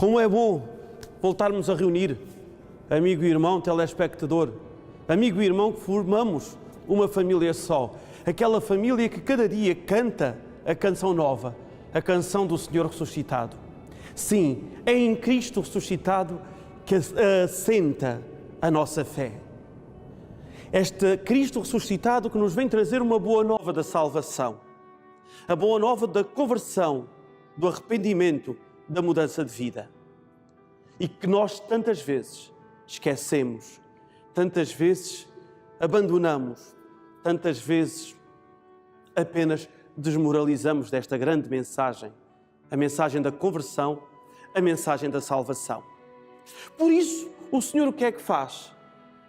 Como é bom voltarmos a reunir, amigo e irmão, telespectador, amigo e irmão, que formamos uma família só. Aquela família que cada dia canta a canção nova, a canção do Senhor ressuscitado. Sim, é em Cristo ressuscitado que assenta a nossa fé. Este Cristo ressuscitado que nos vem trazer uma boa nova da salvação, a boa nova da conversão, do arrependimento, da mudança de vida. E que nós tantas vezes esquecemos, tantas vezes abandonamos, tantas vezes apenas desmoralizamos desta grande mensagem, a mensagem da conversão, a mensagem da salvação. Por isso, o Senhor o que é que faz?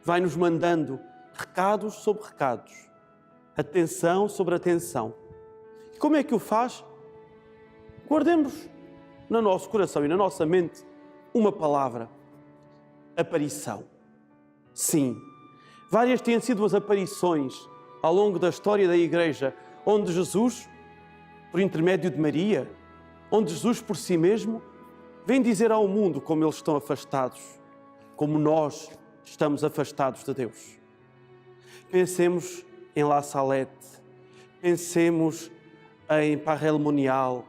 Vai-nos mandando recados sobre recados, atenção sobre atenção. E como é que o faz? Guardemos no nosso coração e na nossa mente uma palavra: aparição. Sim, várias têm sido as aparições ao longo da história da Igreja, onde Jesus, por intermédio de Maria, onde Jesus por si mesmo, vem dizer ao mundo como eles estão afastados, como nós estamos afastados de Deus. Pensemos em La Salette, pensemos em Parrel-Monial,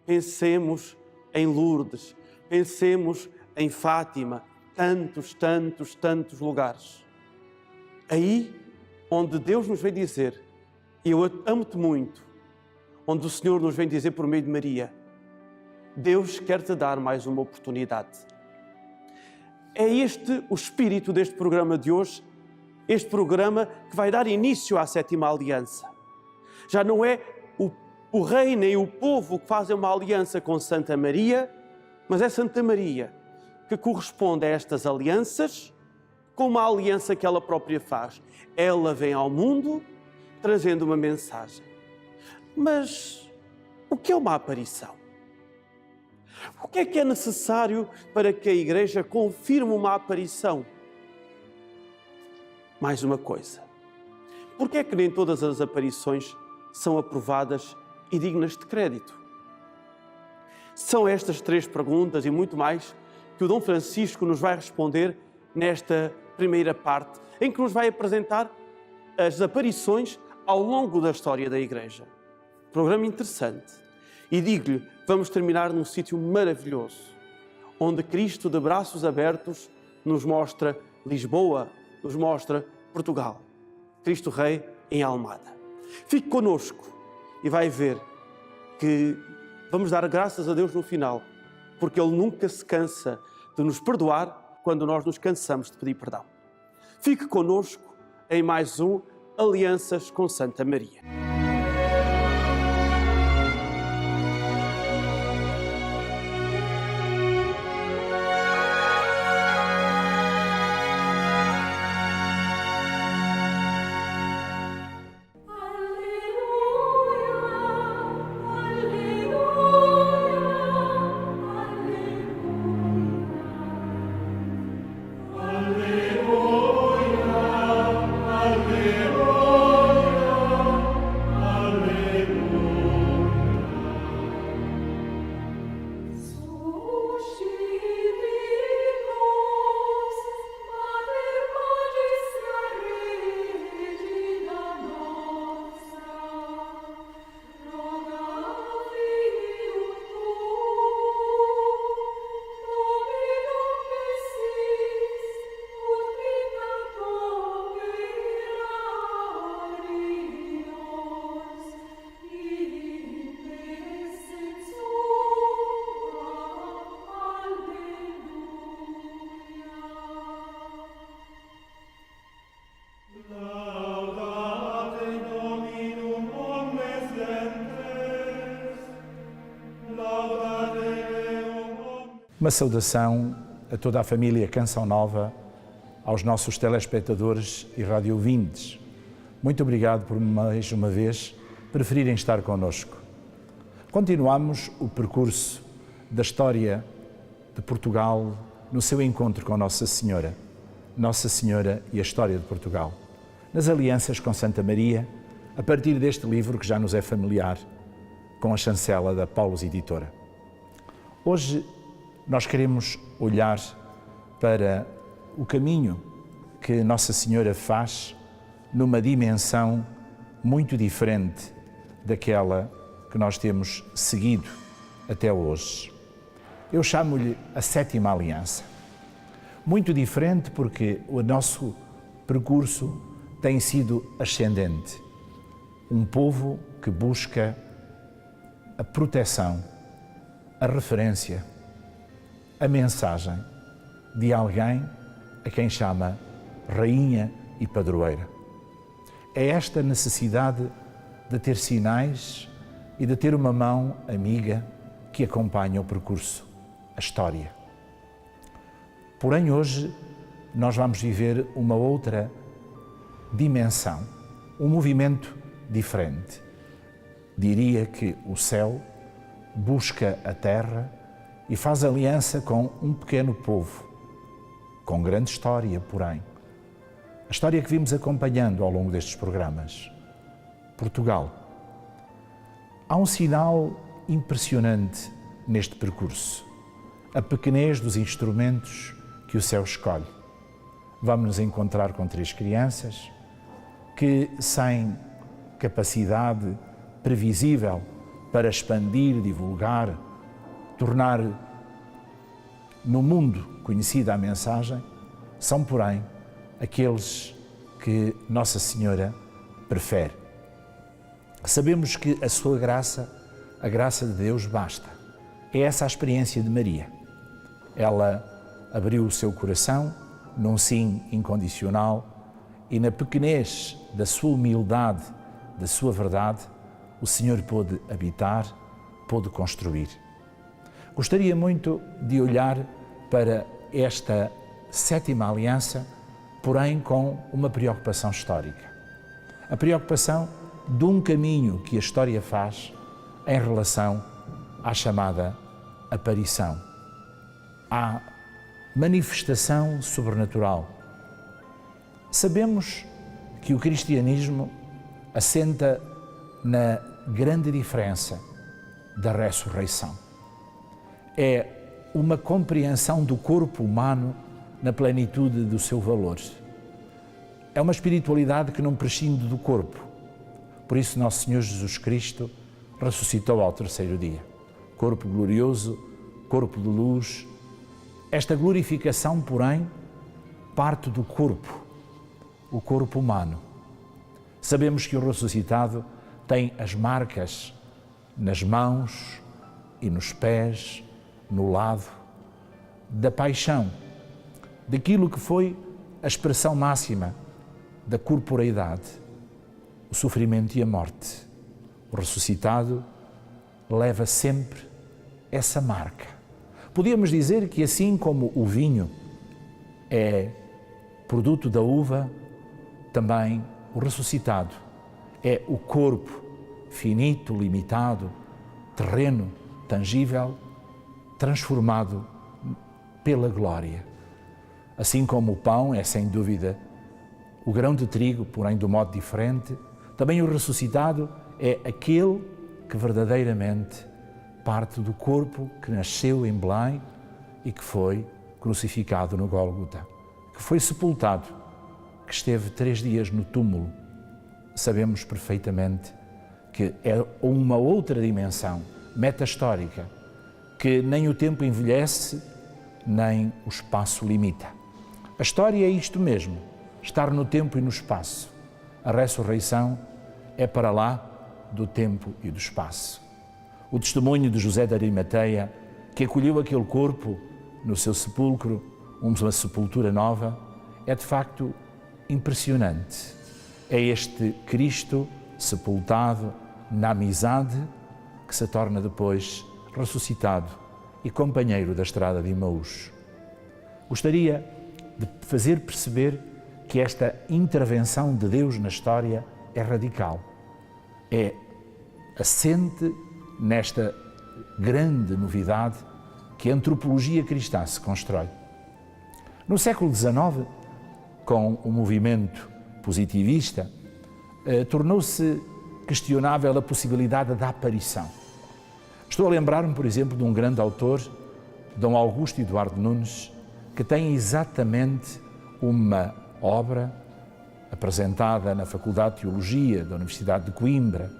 pensemos em Lourdes, pensemos em Fátima, tantos lugares. Aí onde Deus nos vem dizer: eu amo-te muito, onde o Senhor nos vem dizer por meio de Maria: Deus quer te dar mais uma oportunidade. É este o espírito deste programa de hoje, este programa que vai dar início à sétima aliança. Já não é o rei nem o povo que fazem uma aliança com Santa Maria, mas é Santa Maria que corresponde a estas alianças com uma aliança que ela própria faz. Ela vem ao mundo trazendo uma mensagem. Mas o que é uma aparição? O que é necessário para que a Igreja confirme uma aparição? Mais uma coisa. Por que é que nem todas as aparições são aprovadas e dignas de crédito? São estas 3 perguntas e muito mais que o Dom Francisco nos vai responder nesta primeira parte, em que nos vai apresentar as aparições ao longo da história da Igreja. Programa interessante. E digo-lhe, vamos terminar num sítio maravilhoso, onde Cristo, de braços abertos, nos mostra Lisboa, nos mostra Portugal. Cristo Rei em Almada. Fique connosco e vai ver que vamos dar graças a Deus no final, porque Ele nunca se cansa de nos perdoar quando nós nos cansamos de pedir perdão. Fique connosco em mais um Alianças com Santa Maria. Uma saudação a toda a família Canção Nova, aos nossos telespectadores e radiovintes. Muito obrigado por mais uma vez preferirem estar connosco. Continuamos o percurso da história de Portugal no seu encontro com Nossa Senhora e a história de Portugal, nas alianças com Santa Maria, a partir deste livro que já nos é familiar, com a chancela da Paulus Editora. Hoje nós queremos olhar para o caminho que Nossa Senhora faz numa dimensão muito diferente daquela que nós temos seguido até hoje. Eu chamo-lhe a Sétima Aliança. Muito diferente porque o nosso percurso tem sido ascendente. Um povo que busca a proteção, a referência, a mensagem de alguém a quem chama Rainha e Padroeira. É esta necessidade de ter sinais e de ter uma mão amiga que acompanha o percurso, a história. Porém, hoje nós vamos viver uma outra dimensão, um movimento diferente. Diria que o céu busca a terra e faz aliança com um pequeno povo, com grande história, porém. A história que vimos acompanhando ao longo destes programas. Portugal. Há um sinal impressionante neste percurso. A pequenez dos instrumentos que o céu escolhe. Vamos nos encontrar com 3 crianças que, sem capacidade previsível para expandir, divulgar, tornar no mundo conhecida a mensagem, são, porém, aqueles que Nossa Senhora prefere. Sabemos que a sua graça, a graça de Deus, basta. É essa a experiência de Maria. Ela abriu o seu coração num sim incondicional e na pequenez da sua humildade, da sua verdade, o Senhor pôde habitar, pôde construir. Gostaria muito de olhar para esta Sétima Aliança, porém com uma preocupação histórica. A preocupação de um caminho que a história faz em relação à chamada aparição, à manifestação sobrenatural. Sabemos que o cristianismo assenta na grande diferença da ressurreição. É uma compreensão do corpo humano na plenitude do seu valor. É uma espiritualidade que não prescinde do corpo. Por isso, Nosso Senhor Jesus Cristo ressuscitou ao 3º dia. Corpo glorioso, corpo de luz. Esta glorificação, porém, parte do corpo, o corpo humano. Sabemos que o ressuscitado tem as marcas nas mãos e nos pés, no lado, da paixão, daquilo que foi a expressão máxima da corporeidade, o sofrimento e a morte. O ressuscitado leva sempre essa marca. Podíamos dizer que assim como o vinho é produto da uva, também o ressuscitado é o corpo finito, limitado, terreno, tangível, transformado pela glória. Assim como o pão é, sem dúvida, o grão de trigo, porém de um modo diferente, também o ressuscitado é aquele que verdadeiramente parte do corpo que nasceu em Belém e que foi crucificado no Gólgota, que foi sepultado, que esteve 3 dias no túmulo. Sabemos perfeitamente que é uma outra dimensão meta-histórica, que nem o tempo envelhece, nem o espaço limita. A história é isto mesmo, estar no tempo e no espaço. A ressurreição é para lá do tempo e do espaço. O testemunho de José de Arimateia, que acolheu aquele corpo no seu sepulcro, uma sepultura nova, é de facto impressionante. É este Cristo sepultado na amizade que se torna depois ressuscitado e companheiro da estrada de Emaús. Gostaria de fazer perceber que esta intervenção de Deus na história é radical, é assente nesta grande novidade que a antropologia cristã se constrói. No século XIX, com o movimento positivista, tornou-se questionável a possibilidade da aparição. Estou a lembrar-me, por exemplo, de um grande autor Dom Augusto Eduardo Nunes, que tem exatamente uma obra apresentada na Faculdade de Teologia da Universidade de Coimbra,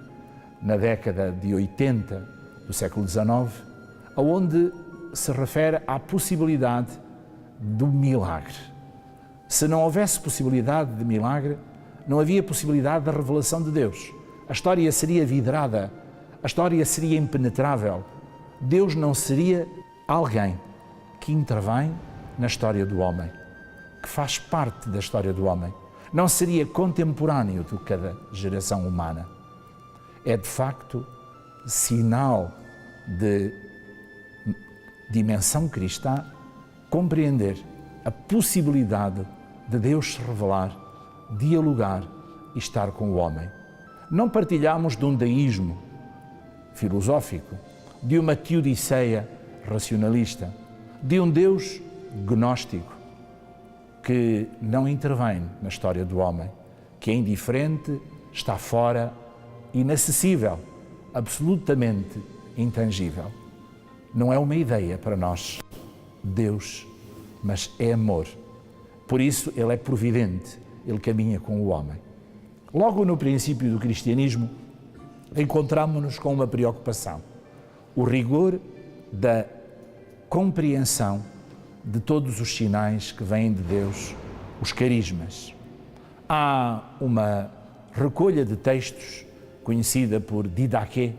na década de 80 do século XIX, onde se refere à possibilidade do milagre. Se não houvesse possibilidade de milagre, não havia possibilidade da revelação de Deus. A história seria vidrada, a história seria impenetrável. Deus não seria alguém que intervém na história do homem, que faz parte da história do homem. Não seria contemporâneo de cada geração humana. É, de facto, sinal de dimensão cristã compreender a possibilidade de Deus se revelar, dialogar e estar com o homem. Não partilhamos de um deísmo filosófico, de uma teodiceia racionalista, de um Deus gnóstico que não intervém na história do homem, que é indiferente, está fora, inacessível, absolutamente intangível. Não é uma ideia para nós, Deus, mas é amor. Por isso, Ele é providente, Ele caminha com o homem. Logo no princípio do cristianismo, encontramos-nos com uma preocupação, o rigor da compreensão de todos os sinais que vêm de Deus, os carismas. Há uma recolha de textos conhecida por Didaqué,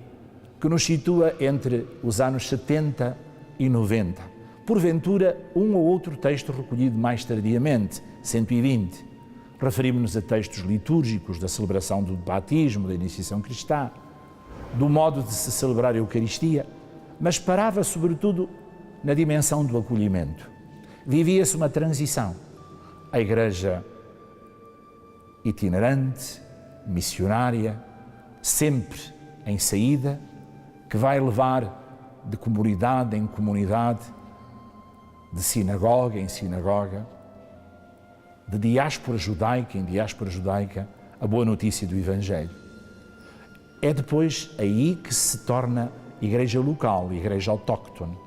que nos situa entre os anos 70 e 90. Porventura, um ou outro texto recolhido mais tardiamente, 120. Referimos-nos a textos litúrgicos da celebração do batismo, da iniciação cristã, do modo de se celebrar a Eucaristia, mas parava sobretudo na dimensão do acolhimento. Vivia-se uma transição. A Igreja itinerante, missionária, sempre em saída, que vai levar de comunidade em comunidade, de sinagoga em sinagoga, de diáspora judaica em diáspora judaica, a boa notícia do Evangelho. É depois aí que se torna igreja local, igreja autóctone.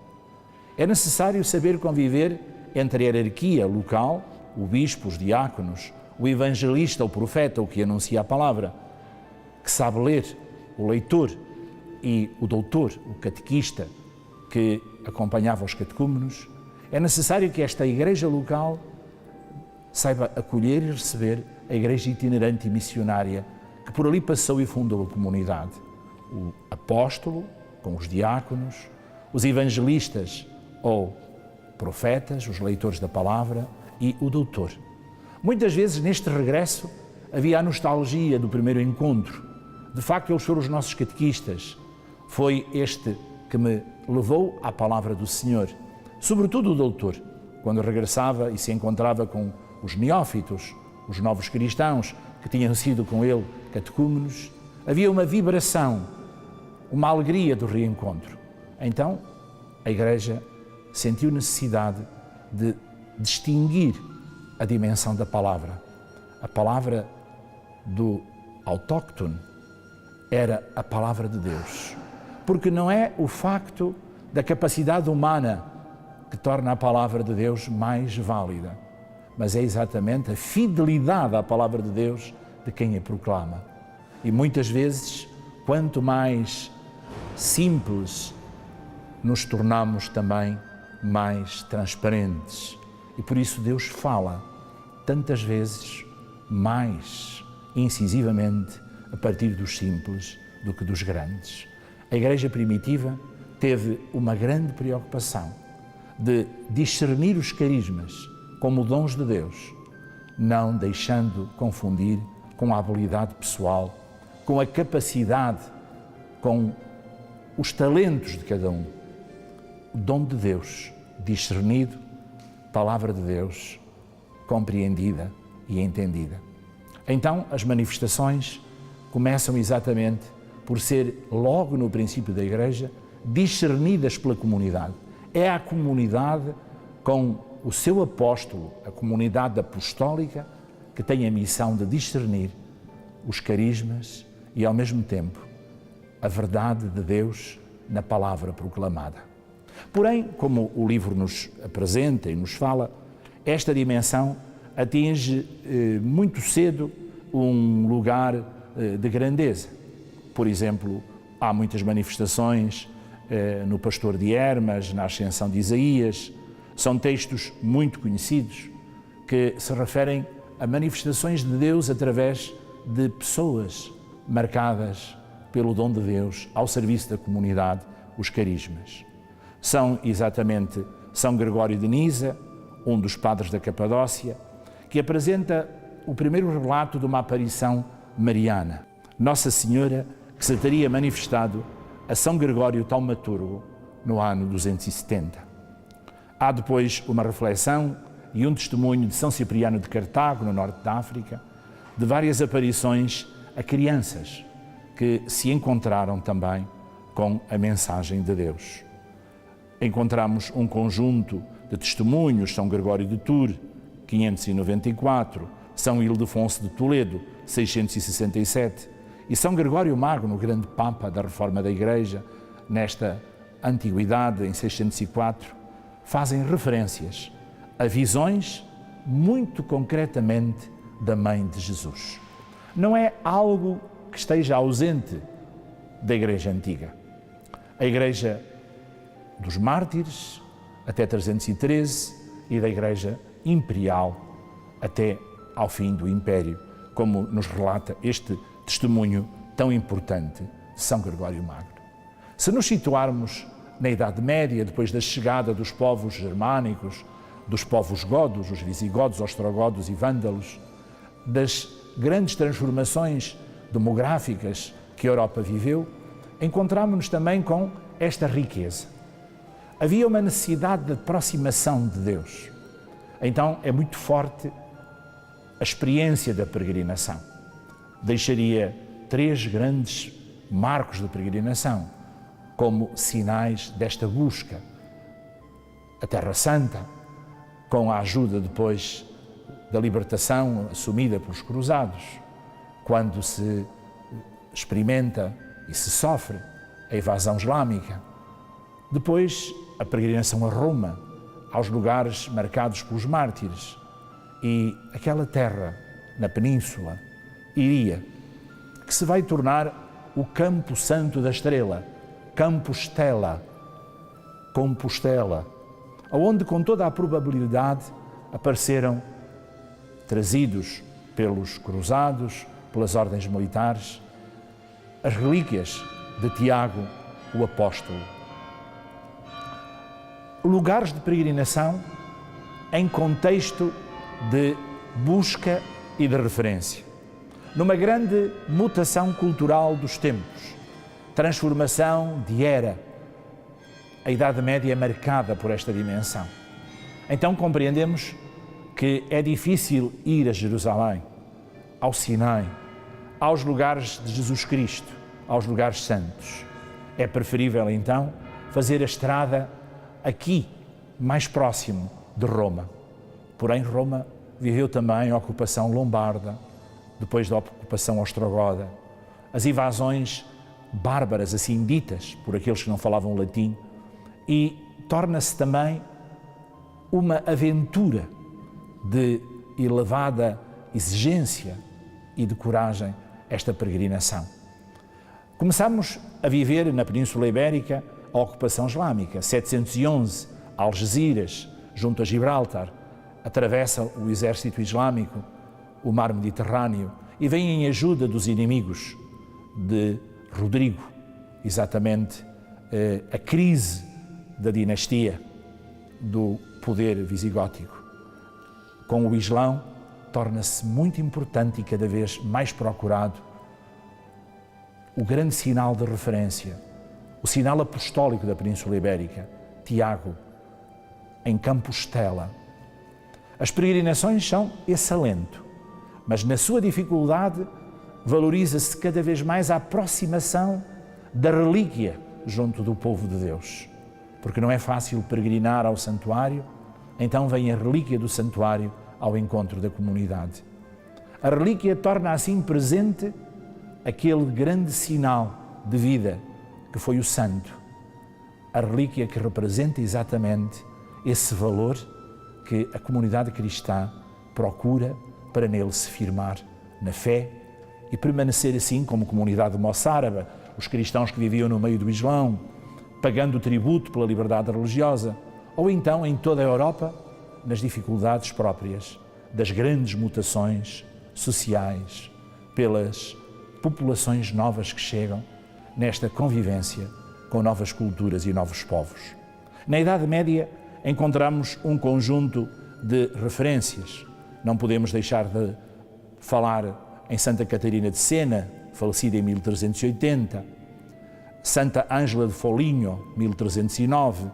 É necessário saber conviver entre a hierarquia local, o bispo, os diáconos, o evangelista, o profeta, o que anuncia a palavra, que sabe ler, o leitor e o doutor, o catequista, que acompanhava os catecúmenos. É necessário que esta igreja local saiba acolher e receber a igreja itinerante e missionária que por ali passou e fundou a comunidade. O apóstolo, com os diáconos, os evangelistas ou profetas, os leitores da palavra e o doutor. Muitas vezes neste regresso havia a nostalgia do primeiro encontro. De facto, eles foram os nossos catequistas. Foi este que me levou à palavra do Senhor. Sobretudo o doutor, quando regressava e se encontrava com os neófitos, os novos cristãos que tinham sido com ele catecúmenos, havia uma vibração, uma alegria do reencontro. Então, a Igreja sentiu necessidade de distinguir a dimensão da palavra. A palavra do autóctone era a palavra de Deus. Porque não é o facto da capacidade humana que torna a palavra de Deus mais válida, mas é exatamente a fidelidade à palavra de Deus de quem a proclama. E muitas vezes, quanto mais simples nos tornamos também mais transparentes. E por isso Deus fala tantas vezes mais incisivamente a partir dos simples do que dos grandes. A Igreja primitiva teve uma grande preocupação de discernir os carismas como dons de Deus, não deixando confundir com a habilidade pessoal, com a capacidade, com os talentos de cada um. O dom de Deus, discernido, palavra de Deus, compreendida e entendida. Então, as manifestações começam exatamente por ser, logo no princípio da Igreja, discernidas pela comunidade. É a comunidade com o seu apóstolo, a comunidade apostólica, que tem a missão de discernir os carismas e, ao mesmo tempo, a verdade de Deus na palavra proclamada. Porém, como o livro nos apresenta e nos fala, esta dimensão atinge muito cedo um lugar de grandeza. Por exemplo, há muitas manifestações no Pastor de Hermas, na Ascensão de Isaías. São textos muito conhecidos que se referem a manifestações de Deus através de pessoas marcadas pelo dom de Deus ao serviço da comunidade, os carismas. São exatamente São Gregório de Nisa, um dos padres da Capadócia, que apresenta o primeiro relato de uma aparição mariana. Nossa Senhora que se teria manifestado a São Gregório Taumaturgo no ano 270. Há depois uma reflexão e um testemunho de São Cipriano de Cartago, no norte da África, de várias aparições a crianças que se encontraram também com a mensagem de Deus. Encontramos um conjunto de testemunhos, São Gregório de Tours, 594, São Ildefonso de Toledo, 667, e São Gregório Magno, o grande Papa da Reforma da Igreja, nesta antiguidade, em 604, fazem referências a visões muito concretamente da Mãe de Jesus. Não é algo que esteja ausente da Igreja Antiga. A Igreja dos Mártires, até 313, e da Igreja Imperial, até ao fim do Império, como nos relata este testemunho tão importante de São Gregório Magno. Se nos situarmos na Idade Média, depois da chegada dos povos germânicos, dos povos godos, os visigodos, ostrogodos e vândalos, das grandes transformações demográficas que a Europa viveu, encontramos-nos também com esta riqueza. Havia uma necessidade de aproximação de Deus. Então é muito forte a experiência da peregrinação. Deixaria 3 grandes marcos de peregrinação como sinais desta busca. A Terra Santa, com a ajuda depois da libertação assumida pelos cruzados, quando se experimenta e se sofre a invasão islâmica. Depois, a peregrinação a Roma, aos lugares marcados pelos mártires, e aquela terra na península, Iria, que se vai tornar o Campo Santo da Estrela, Compostela, onde com toda a probabilidade apareceram, trazidos pelos cruzados, pelas ordens militares, as relíquias de Tiago, o apóstolo. Lugares de peregrinação em contexto de busca e de referência. Numa grande mutação cultural dos tempos, transformação de era. A Idade Média é marcada por esta dimensão. Então compreendemos que é difícil ir a Jerusalém, ao Sinai, aos lugares de Jesus Cristo, aos lugares santos. É preferível então fazer a estrada aqui, mais próximo de Roma. Porém, Roma viveu também a ocupação lombarda, depois da ocupação ostrogoda, as invasões bárbaras, assim ditas, por aqueles que não falavam latim, e torna-se também uma aventura de elevada exigência e de coragem esta peregrinação. Começamos a viver na Península Ibérica a ocupação islâmica. 711, Algeciras, junto a Gibraltar, atravessa o exército islâmico o mar Mediterrâneo e vem em ajuda dos inimigos de Rodrigo, exatamente a crise da dinastia do poder visigótico. Com o Islão, torna-se muito importante e cada vez mais procurado o grande sinal de referência, o sinal apostólico da Península Ibérica, Tiago, em Compostela. As peregrinações são esse alento, mas na sua dificuldade valoriza-se cada vez mais a aproximação da relíquia junto do povo de Deus. Porque não é fácil peregrinar ao santuário, então vem a relíquia do santuário ao encontro da comunidade. A relíquia torna assim presente aquele grande sinal de vida que foi o santo. a relíquia que representa exatamente esse valor que a comunidade cristã procura para nele se firmar na fé e permanecer assim como comunidade moçárabe, os cristãos que viviam no meio do Islão, pagando tributo pela liberdade religiosa, ou então em toda a Europa, nas dificuldades próprias das grandes mutações sociais, pelas populações novas que chegam nesta convivência com novas culturas e novos povos. Na Idade Média encontramos um conjunto de referências. Não podemos deixar de falar em Santa Catarina de Sena, falecida em 1380, Santa Ângela de Foligno, 1309,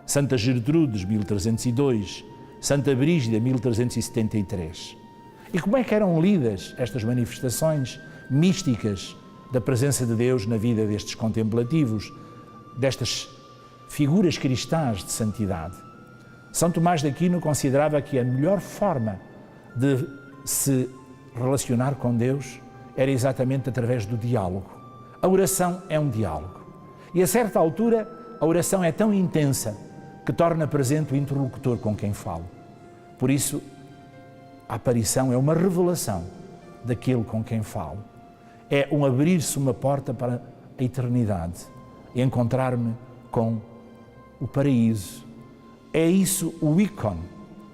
Santa Gertrudes, 1302, Santa Brígida, 1373. E como é que eram lidas estas manifestações místicas da presença de Deus na vida destes contemplativos, destas figuras cristãs de santidade? São Tomás de Aquino considerava que a melhor forma de se relacionar com Deus era exatamente através do diálogo. A oração é um diálogo. E a certa altura, a oração é tão intensa que torna presente o interlocutor com quem fala. Por isso, a aparição é uma revelação daquele com quem falo. É um abrir-se uma porta para a eternidade e encontrar-me com o paraíso. É isso o ícone.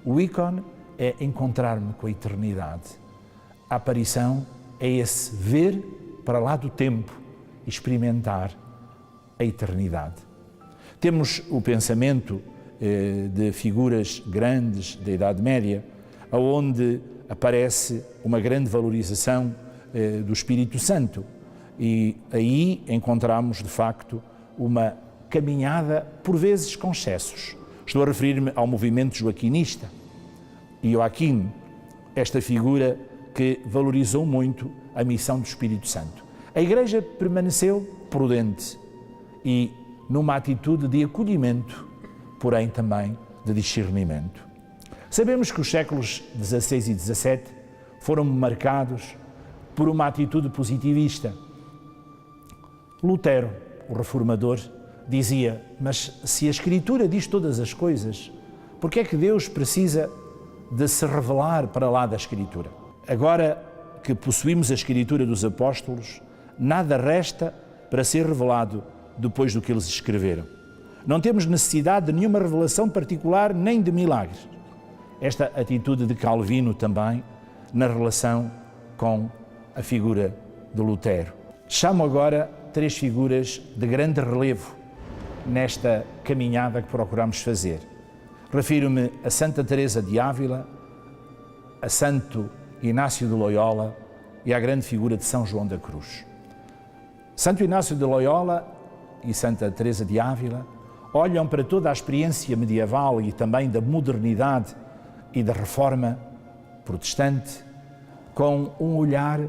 O ícone é encontrar-me com a eternidade. A aparição é esse ver para lá do tempo e experimentar a eternidade. Temos o pensamento de figuras grandes da Idade Média, onde aparece uma grande valorização do Espírito Santo. E aí encontramos, de facto, uma caminhada, por vezes, com excessos. Estou a referir-me ao movimento joaquinista. E Joaquim, esta figura que valorizou muito a missão do Espírito Santo. A Igreja permaneceu prudente e numa atitude de acolhimento, porém também de discernimento. Sabemos que os séculos XVI e XVII foram marcados por uma atitude positivista. Lutero, o reformador, dizia: mas se a Escritura diz todas as coisas, por que é que Deus precisa de se revelar para lá da Escritura? Agora que possuímos a Escritura dos apóstolos, nada resta para ser revelado depois do que eles escreveram. Não temos necessidade de nenhuma revelação particular nem de milagres. Esta atitude de Calvino também na relação com a figura de Lutero. Chamo agora três figuras de grande relevo nesta caminhada que procuramos fazer. Refiro-me a Santa Teresa de Ávila, a Santo Inácio de Loyola e à grande figura de São João da Cruz. Santo Inácio de Loyola e Santa Teresa de Ávila olham para toda a experiência medieval e também da modernidade e da reforma protestante com um olhar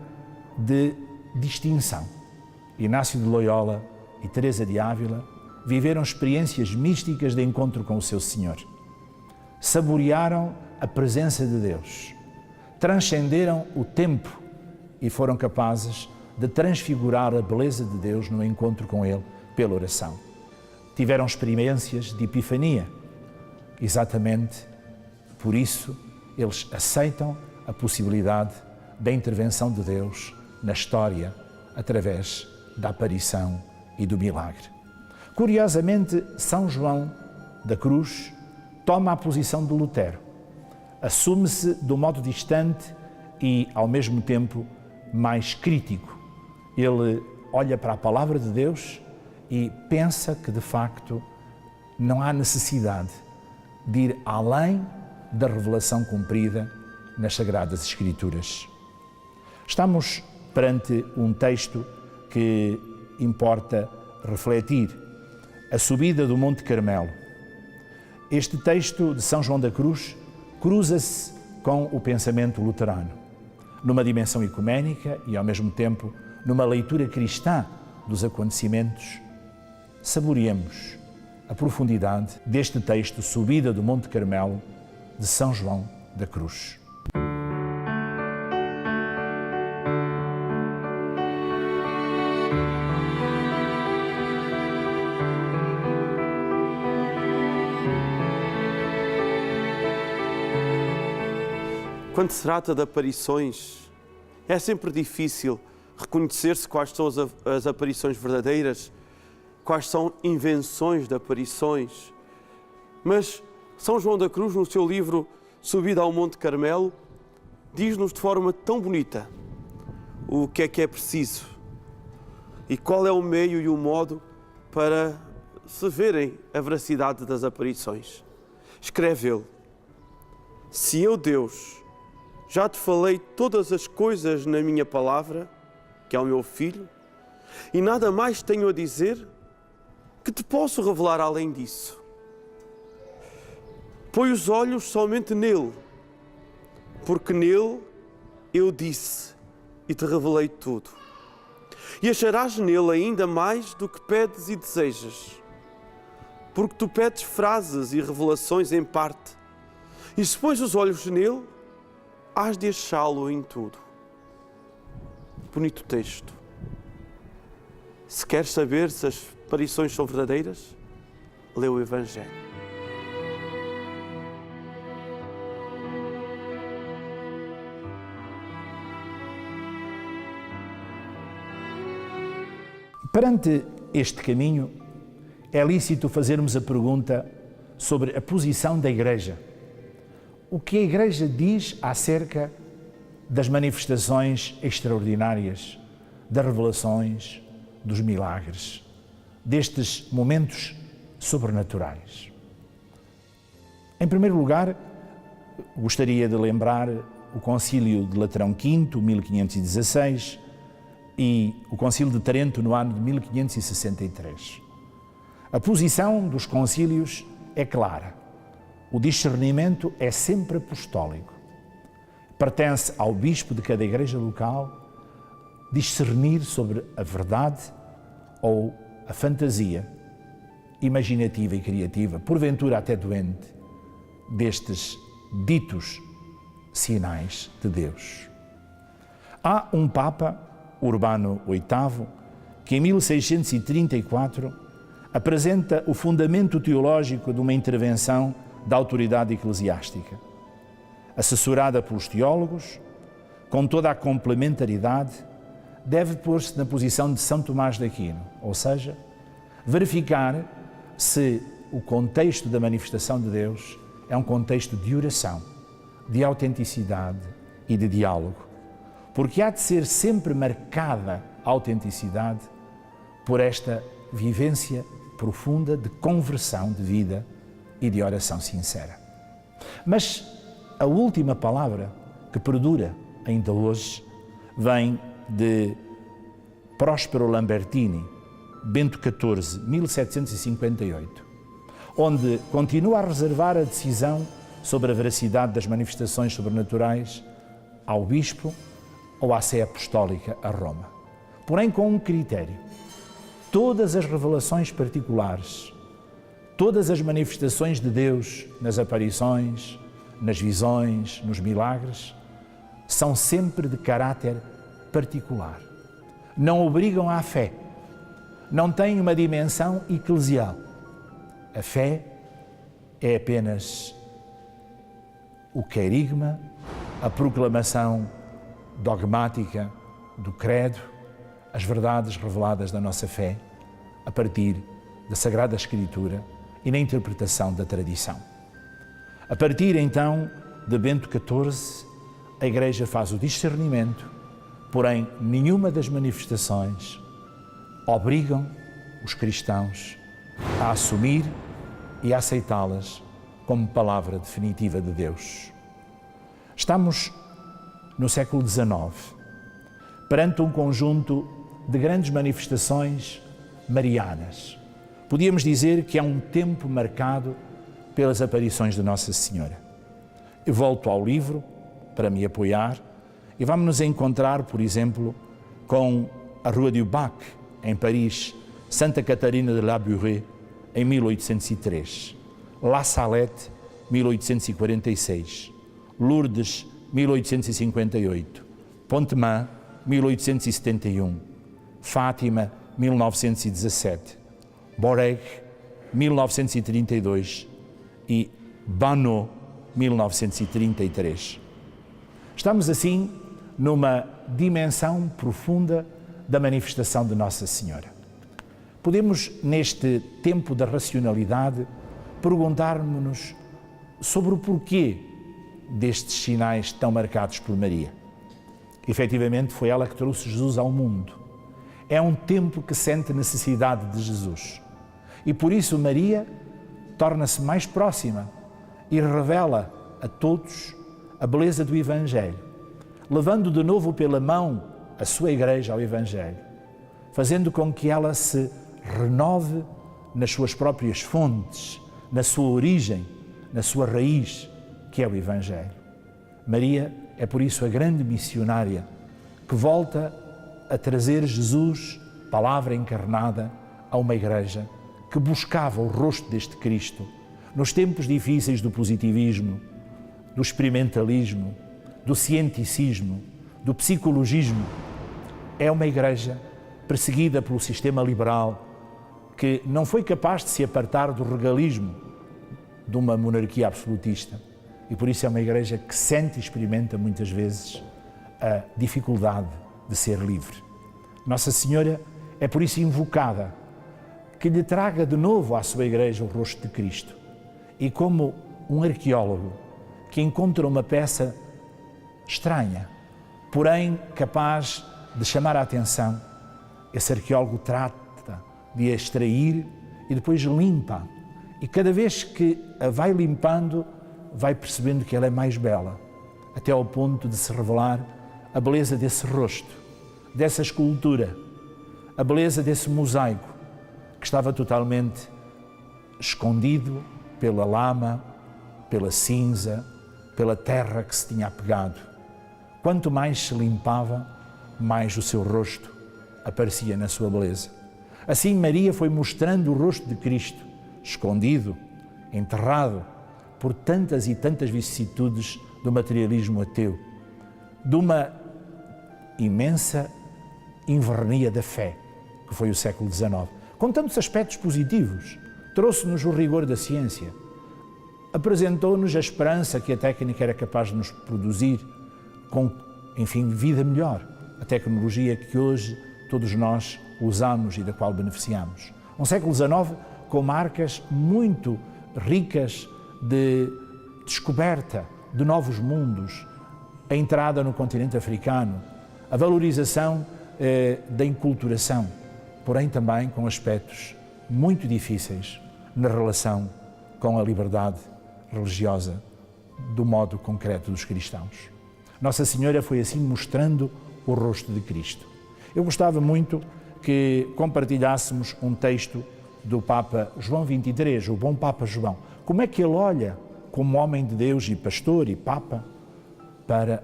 de distinção. Inácio de Loyola e Teresa de Ávila viveram experiências místicas de encontro com o seu Senhor. Saborearam a presença de Deus, transcenderam o tempo e foram capazes de transfigurar a beleza de Deus no encontro com Ele pela oração. Tiveram experiências de epifania. Exatamente por isso, eles aceitam a possibilidade da intervenção de Deus na história através da aparição e do milagre. Curiosamente, São João da Cruz toma a posição de Lutero. Assume-se de um modo distante e, ao mesmo tempo, mais crítico. Ele olha para a palavra de Deus e pensa que, de facto, não há necessidade de ir além da revelação cumprida nas Sagradas Escrituras. Estamos perante um texto que importa refletir, a subida do Monte Carmelo. Este texto de São João da Cruz cruza-se com o pensamento luterano, numa dimensão ecuménica e, ao mesmo tempo, numa leitura cristã dos acontecimentos. Saboreemos a profundidade deste texto, Subida do Monte Carmelo, de São João da Cruz. Quando se trata de aparições, é sempre difícil reconhecer-se quais são as aparições verdadeiras, quais são invenções de aparições. Mas São João da Cruz, no seu livro Subida ao Monte Carmelo, diz-nos de forma tão bonita o que é preciso e qual é o meio e o modo para se verem a veracidade das aparições. Escreve ele: se eu, Deus, já te falei todas as coisas na minha palavra, que é o meu Filho, e nada mais tenho a dizer, que te posso revelar além disso? Põe os olhos somente nele, porque nele eu disse e te revelei tudo. E acharás nele ainda mais do que pedes e desejas, porque tu pedes frases e revelações em parte, e se pões os olhos nele, hás de achá-lo em tudo. Bonito texto. Se queres saber se as aparições são verdadeiras, lê o Evangelho. Perante este caminho, é lícito fazermos a pergunta sobre a posição da Igreja. O que a Igreja diz acerca das manifestações extraordinárias, das revelações, dos milagres, destes momentos sobrenaturais? Em primeiro lugar, gostaria de lembrar o Concílio de Latrão V, 1516, e o Concílio de Trento, no ano de 1563. A posição dos concílios é clara. O discernimento é sempre apostólico. Pertence ao bispo de cada igreja local discernir sobre a verdade ou a fantasia imaginativa e criativa, porventura até doente, destes ditos sinais de Deus. Há um Papa, Urbano VIII, que em 1634 apresenta o fundamento teológico de uma intervenção da autoridade eclesiástica. Assessorada pelos teólogos, com toda a complementaridade, deve pôr-se na posição de São Tomás de Aquino, ou seja, verificar se o contexto da manifestação de Deus é um contexto de oração, de autenticidade e de diálogo. Porque há de ser sempre marcada a autenticidade por esta vivência profunda de conversão de vida e de oração sincera. Mas a última palavra que perdura ainda hoje vem de Próspero Lambertini, Bento XIV, 1758, onde continua a reservar a decisão sobre a veracidade das manifestações sobrenaturais ao bispo ou à Sé Apostólica a Roma. Porém, com um critério: todas as revelações particulares, todas as manifestações de Deus nas aparições, nas visões, nos milagres, são sempre de caráter particular. Não obrigam à fé, não têm uma dimensão eclesial. A fé é apenas o querigma, a proclamação dogmática do credo, as verdades reveladas da nossa fé a partir da Sagrada Escritura e na interpretação da tradição. A partir então de Bento XIV, a Igreja faz o discernimento, porém nenhuma das manifestações obrigam os cristãos a assumir e a aceitá-las como palavra definitiva de Deus. Estamos no século XIX, perante um conjunto de grandes manifestações marianas. Podíamos dizer que é um tempo marcado pelas aparições de Nossa Senhora. Eu volto ao livro para me apoiar e vamos nos encontrar, por exemplo, com a Rua du Bac, em Paris, Santa Catarina de Labouré, em 1803, La Salette, 1846, Lourdes, 1858, Pontemain, 1871, Fátima, 1917, Boreg, 1932 e Banneux, 1933. Estamos assim numa dimensão profunda da manifestação de Nossa Senhora. Podemos, neste tempo da racionalidade, perguntar-nos sobre o porquê destes sinais tão marcados por Maria. Efetivamente, foi ela que trouxe Jesus ao mundo. É um tempo que sente necessidade de Jesus. E por isso Maria torna-se mais próxima e revela a todos a beleza do Evangelho, levando de novo pela mão a sua Igreja ao Evangelho, fazendo com que ela se renove nas suas próprias fontes, na sua origem, na sua raiz, que é o Evangelho. Maria é por isso a grande missionária que volta a trazer Jesus, palavra encarnada, a uma Igreja que buscava o rosto deste Cristo nos tempos difíceis do positivismo, do experimentalismo, do cienticismo, do psicologismo. É uma Igreja perseguida pelo sistema liberal que não foi capaz de se apartar do regalismo de uma monarquia absolutista. E por isso é uma Igreja que sente e experimenta muitas vezes a dificuldade de ser livre. Nossa Senhora é por isso invocada que lhe traga de novo à sua Igreja o rosto de Cristo. E como um arqueólogo que encontra uma peça estranha, porém capaz de chamar a atenção, esse arqueólogo trata de a extrair e depois limpa. E cada vez que a vai limpando, vai percebendo que ela é mais bela, até ao ponto de se revelar a beleza desse rosto, dessa escultura, a beleza desse mosaico que estava totalmente escondido pela lama, pela cinza, pela terra que se tinha apegado. Quanto mais se limpava, mais o seu rosto aparecia na sua beleza. Assim Maria foi mostrando o rosto de Cristo, escondido, enterrado por tantas e tantas vicissitudes do materialismo ateu, de uma imensa invernia da fé, que foi o século XIX, com tantos aspectos positivos. Trouxe-nos o rigor da ciência, apresentou-nos a esperança que a técnica era capaz de nos produzir com, enfim, vida melhor, a tecnologia que hoje todos nós usamos e da qual beneficiamos. Um século XIX com marcas muito ricas de descoberta de novos mundos, a entrada no continente africano, a valorização da enculturação, porém também com aspectos muito difíceis na relação com a liberdade religiosa do modo concreto dos cristãos. Nossa Senhora foi assim mostrando o rosto de Cristo. Eu gostava muito que compartilhássemos um texto do Papa João XXIII, o bom Papa João. Como é que ele olha, como homem de Deus e pastor e Papa, para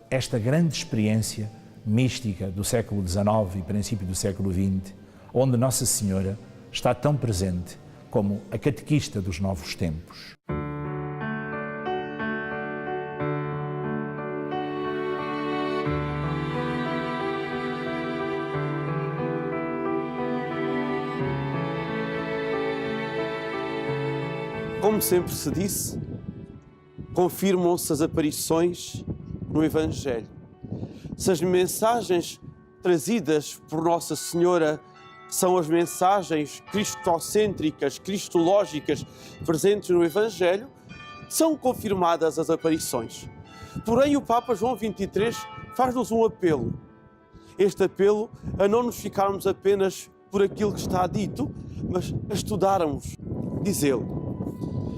esta grande experiência mística do século XIX e princípio do século XX, onde Nossa Senhora está tão presente como a catequista dos novos tempos. Como sempre se disse, confirmam-se as aparições no Evangelho. Se as mensagens trazidas por Nossa Senhora são as mensagens cristocêntricas, cristológicas presentes no Evangelho, são confirmadas as aparições. Porém, o Papa João XXIII faz-nos um apelo. Este apelo a não nos ficarmos apenas por aquilo que está dito, mas a estudarmos. Diz ele: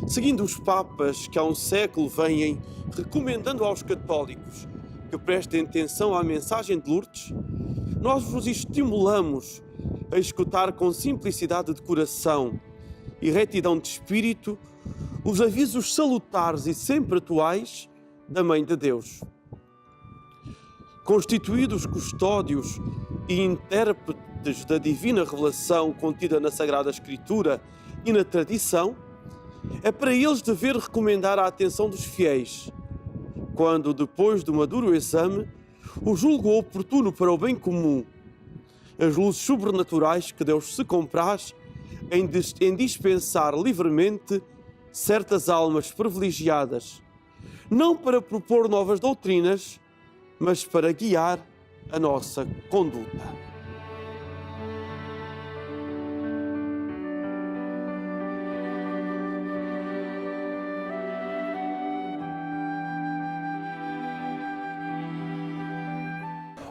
seguindo os papas que há um século vêm recomendando aos católicos que prestem atenção à mensagem de Lourdes, nós vos estimulamos a escutar com simplicidade de coração e retidão de espírito os avisos salutares e sempre atuais da Mãe de Deus. Constituídos custódios e intérpretes da divina revelação contida na Sagrada Escritura e na tradição, é para eles dever recomendar a atenção dos fiéis, quando, depois de maduro exame, o julgam oportuno para o bem comum, as luzes sobrenaturais que Deus se compraz em dispensar livremente certas almas privilegiadas, não para propor novas doutrinas, mas para guiar a nossa conduta.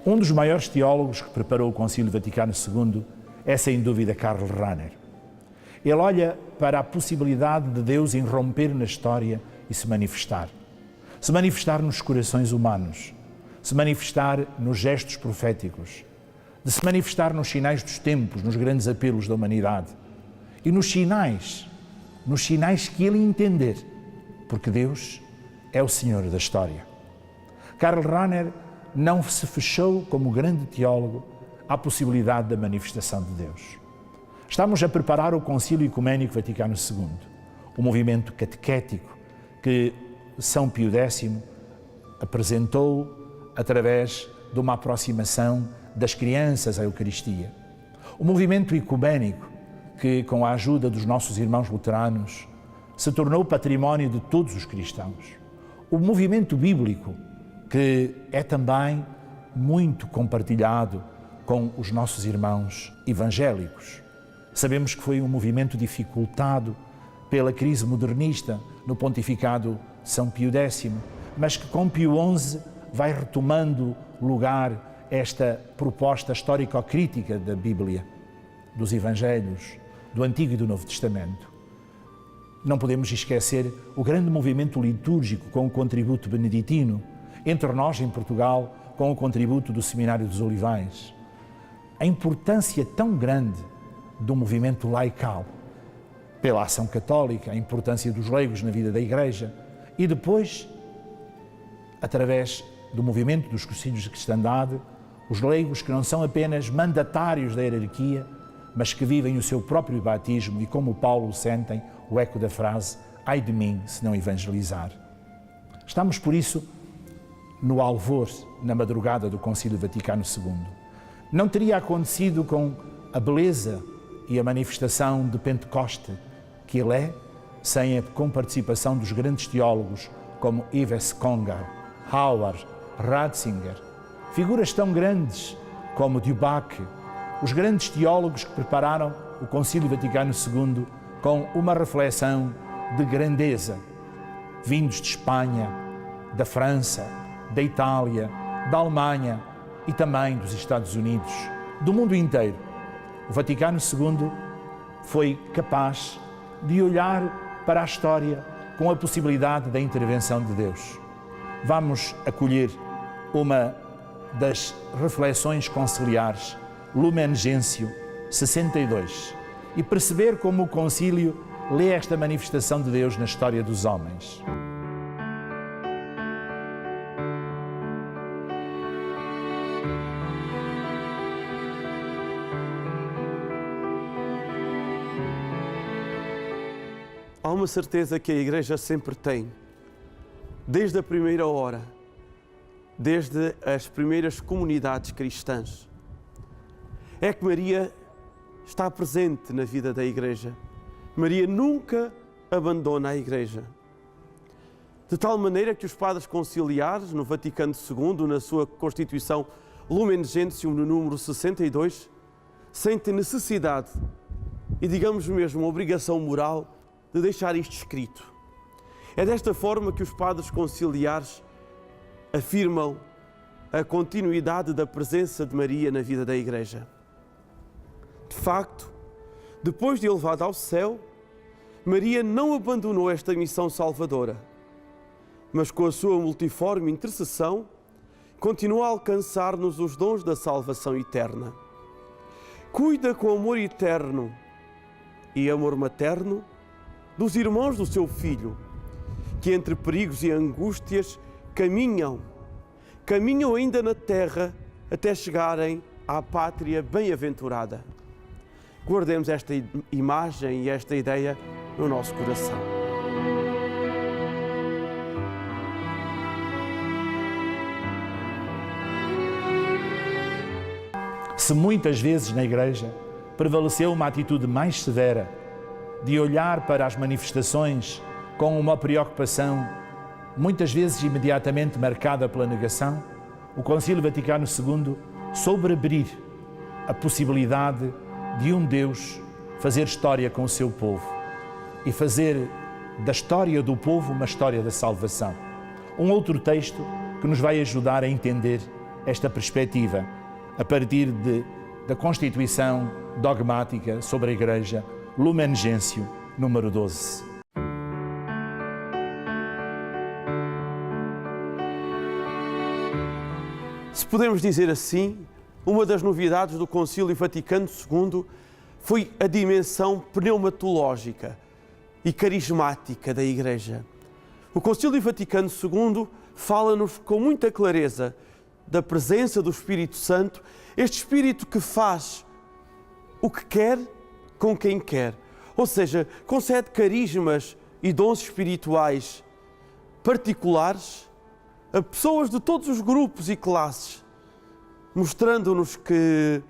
Um dos maiores teólogos que preparou o Concílio Vaticano II é, sem dúvida, Karl Rahner. Ele olha para a possibilidade de Deus irromper na história e se manifestar. Se manifestar nos corações humanos, se manifestar nos gestos proféticos, de se manifestar nos sinais dos tempos, nos grandes apelos da humanidade e nos sinais que ele entender, porque Deus é o Senhor da história. Karl Rahner não se fechou como grande teólogo à possibilidade da manifestação de Deus. Estamos a preparar o Concílio Ecuménico Vaticano II, o movimento catequético que São Pio X apresentou através de uma aproximação das crianças à Eucaristia. O movimento ecuménico que, com a ajuda dos nossos irmãos luteranos, se tornou património de todos os cristãos. O movimento bíblico, que é também muito compartilhado com os nossos irmãos evangélicos. Sabemos que foi um movimento dificultado pela crise modernista no pontificado de São Pio X, mas que com Pio XI vai retomando lugar esta proposta histórico-crítica da Bíblia, dos Evangelhos, do Antigo e do Novo Testamento. Não podemos esquecer o grande movimento litúrgico com o contributo beneditino, entre nós, em Portugal, com o contributo do Seminário dos Olivais. A importância tão grande do movimento laical, pela ação católica, a importância dos leigos na vida da Igreja e depois, através do movimento dos cursilhos de cristandade, os leigos que não são apenas mandatários da hierarquia, mas que vivem o seu próprio batismo e, como Paulo, sentem o eco da frase "ai de mim se não evangelizar". Estamos, por isso, no alvor, na madrugada do Concílio Vaticano II. Não teria acontecido com a beleza e a manifestação de Pentecoste que ele é, sem a comparticipação dos grandes teólogos como Yves Congar, Howard, Ratzinger, figuras tão grandes como Dubac, os grandes teólogos que prepararam o Concílio Vaticano II com uma reflexão de grandeza, vindos de Espanha, da França, da Itália, da Alemanha e também dos Estados Unidos, do mundo inteiro. O Vaticano II foi capaz de olhar para a história com a possibilidade da intervenção de Deus. Vamos acolher uma das reflexões conciliares, Lumen Gentium 62, e perceber como o concílio lê esta manifestação de Deus na história dos homens. Há uma certeza que a Igreja sempre tem, desde a primeira hora, desde as primeiras comunidades cristãs, é que Maria está presente na vida da Igreja. Maria nunca abandona a Igreja. De tal maneira que os padres conciliares, no Vaticano II, na sua Constituição Lumen Gentium, no número 62, sentem necessidade e, digamos mesmo, obrigação moral de deixar isto escrito. É desta forma que os padres conciliares afirmam a continuidade da presença de Maria na vida da Igreja. De facto, depois de elevada ao céu, Maria não abandonou esta missão salvadora, mas com a sua multiforme intercessão, continua a alcançar-nos os dons da salvação eterna. Cuida com amor eterno e amor materno dos irmãos do seu Filho, que entre perigos e angústias caminham ainda na terra até chegarem à pátria bem-aventurada. Guardemos esta imagem e esta ideia no nosso coração. Se muitas vezes na Igreja prevaleceu uma atitude mais severa de olhar para as manifestações com uma preocupação, muitas vezes imediatamente marcada pela negação, o Concílio Vaticano II soube abrir a possibilidade de um Deus fazer história com o seu povo e fazer da história do povo uma história da salvação. Um outro texto que nos vai ajudar a entender esta perspectiva a partir da Constituição dogmática sobre a Igreja, Lumen Gentium, número 12. Se podemos dizer assim, uma das novidades do Concílio Vaticano II foi a dimensão pneumatológica e carismática da Igreja. O Concílio Vaticano II fala-nos com muita clareza da presença do Espírito Santo, este Espírito que faz o que quer com quem quer, ou seja, concede carismas e dons espirituais particulares a pessoas de todos os grupos e classes, mostrando-nos que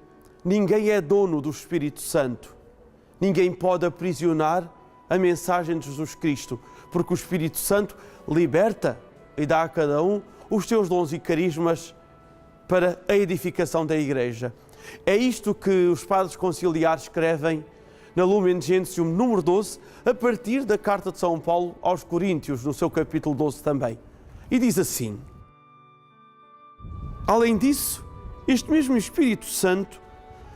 ninguém é dono do Espírito Santo, ninguém pode aprisionar a mensagem de Jesus Cristo, porque o Espírito Santo liberta e dá a cada um os seus dons e carismas para a edificação da Igreja. É isto que os padres conciliares escrevem na Lumen Gentium número 12, a partir da carta de São Paulo aos Coríntios, no seu capítulo 12 também. E diz assim: além disso, este mesmo Espírito Santo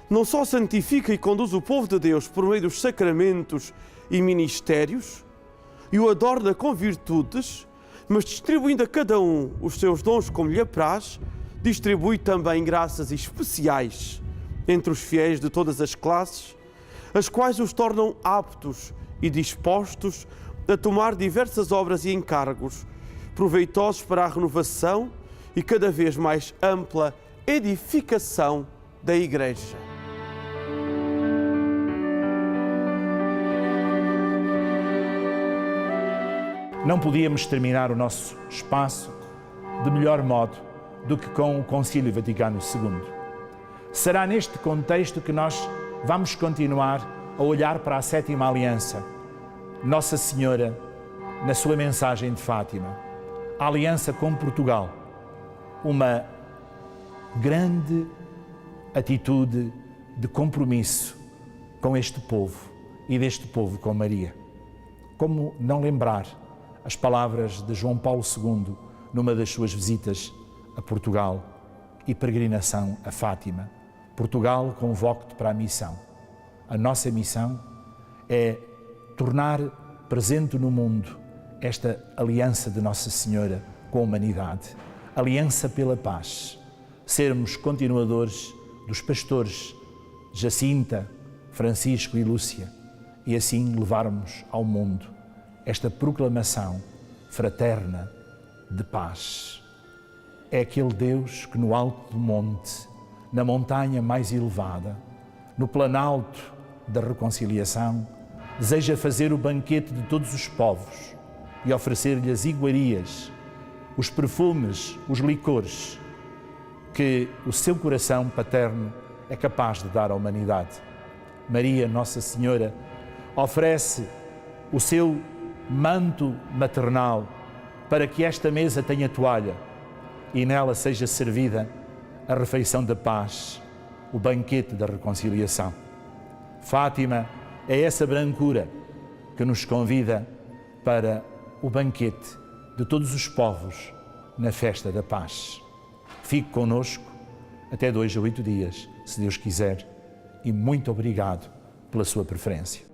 não só santifica e conduz o povo de Deus por meio dos sacramentos e ministérios, e o adorna com virtudes, mas distribuindo a cada um os seus dons como lhe apraz, distribui também graças especiais entre os fiéis de todas as classes, as quais os tornam aptos e dispostos a tomar diversas obras e encargos, proveitosos para a renovação e cada vez mais ampla edificação da Igreja. Não podíamos terminar o nosso espaço de melhor modo do que com o Concílio Vaticano II. Será neste contexto que nós vamos continuar a olhar para a 7ª Aliança, Nossa Senhora, na sua mensagem de Fátima, a aliança com Portugal, uma grande atitude de compromisso com este povo e deste povo com Maria. Como não lembrar as palavras de João Paulo II numa das suas visitas a Portugal e peregrinação a Fátima? Portugal, convoco-te para a missão. A nossa missão é tornar presente no mundo esta aliança de Nossa Senhora com a humanidade, aliança pela paz, sermos continuadores dos pastores Jacinta, Francisco e Lúcia e assim levarmos ao mundo esta proclamação fraterna de paz. É aquele Deus que no alto do monte, na montanha mais elevada, no planalto da reconciliação, deseja fazer o banquete de todos os povos e oferecer-lhe as iguarias, os perfumes, os licores que o seu coração paterno é capaz de dar à humanidade. Maria, Nossa Senhora, oferece o seu manto maternal para que esta mesa tenha toalha e nela seja servida a refeição da paz, o banquete da reconciliação. Fátima é essa brancura que nos convida para o banquete de todos os povos na festa da paz. Fique connosco até 2 a 8 dias, se Deus quiser, e muito obrigado pela sua preferência.